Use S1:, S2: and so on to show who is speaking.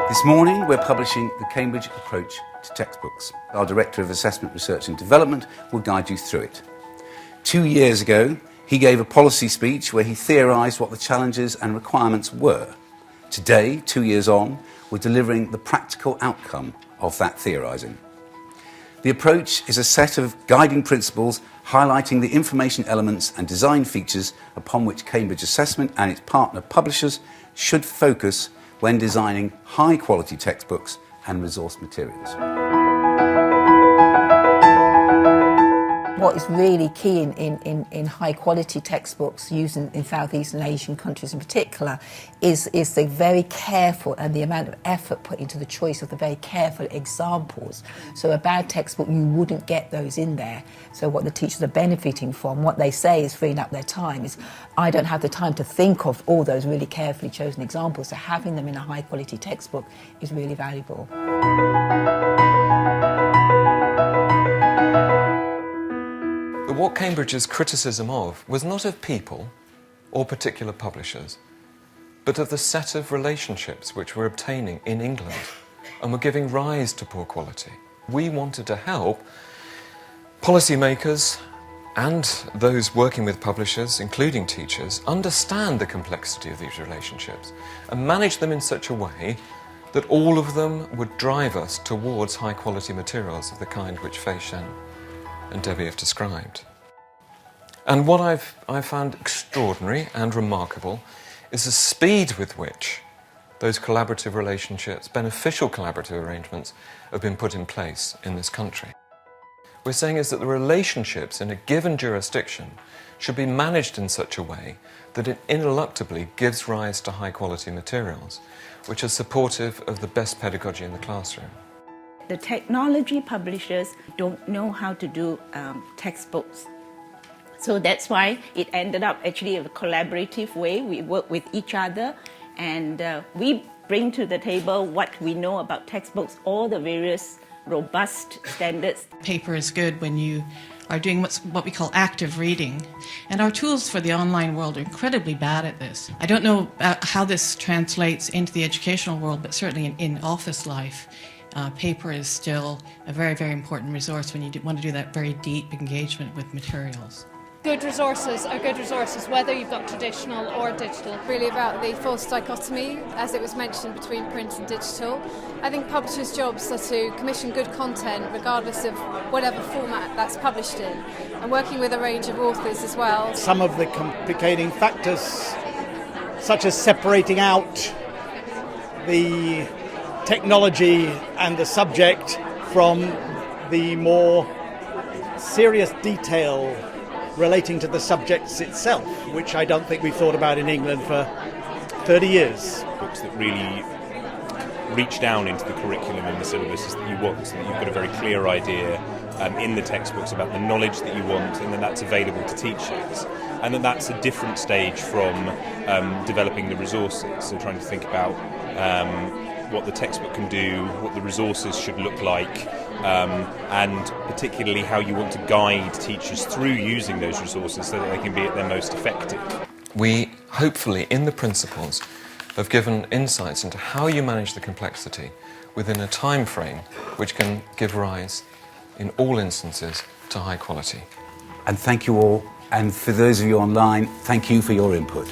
S1: This morning we're publishing the Cambridge approach to textbooks. Our Director of Assessment, Research and Development will guide you through it. 2 years ago he gave a policy speech where he theorised what the challenges and requirements were. Today, 2 years on, we're delivering the practical outcome of that theorising. The approach is a set of guiding principles highlighting the information elements and design features upon which Cambridge Assessment and its partner publishers should focus when designing high-quality textbooks and resource materials.
S2: What is really key in high-quality textbooks used in Southeastern Asian countries in particular is the very careful and the amount of effort put into the choice of the very careful examples. So a bad textbook, you wouldn't get those in there. So what the teachers are benefiting from, what they say is freeing up their time, is I don't have the time to think of all those really carefully chosen examples, so having them in a high-quality textbook is really valuable.
S3: What Cambridge's criticism of was not of people or particular publishers, but of the set of relationships which were obtaining in England and were giving rise to poor quality. We wanted to help policymakers and those working with publishers, including teachers, understand the complexity of these relationships and manage them in such a way that all of them would drive us towards high-quality materials of the kind which Fei Shen and Debbie have described. And what I've found extraordinary and remarkable is the speed with which those collaborative relationships, beneficial collaborative arrangements, have been put in place in this country. We're saying is that the relationships in a given jurisdiction should be managed in such a way that it ineluctably gives rise to high-quality materials, which are supportive of the best pedagogy in the classroom.
S4: The technology publishers don't know how to do textbooks. So that's why it ended up actually a collaborative way. We work with each other and we bring to the table what we know about textbooks, all the various robust standards.
S5: Paper is good when you are doing what we call active reading. And our tools for the online world are incredibly bad at this. I don't know how this translates into the educational world, but certainly in office life, paper is still a very, very important resource when you want to do that very deep engagement with materials.
S6: Good resources are good resources, whether you've got traditional or digital.
S7: Really about the false dichotomy, as it was mentioned, between print and digital. I think publishers' jobs are to commission good content, regardless of whatever format that's published in, and working with a range of authors as well.
S8: Some of the complicating factors, such as separating out the technology and the subject from the more serious detail relating to the subjects itself, which I don't think we've thought about in England for 30 years.
S9: Books that really reach down into the curriculum and the syllabuses that you want, so that you've got a very clear idea in the textbooks about the knowledge that you want, and then that's available to teachers. And then that's a different stage from developing the resources, so trying to think about what the textbook can do, what the resources should look like, and particularly how you want to guide teachers through using those resources so that they can be at their most effective.
S3: We, hopefully, in the principles, have given insights into how you manage the complexity within a time frame which can give rise, in all instances, to high quality.
S1: And thank you all, and for those of you online, thank you for your input.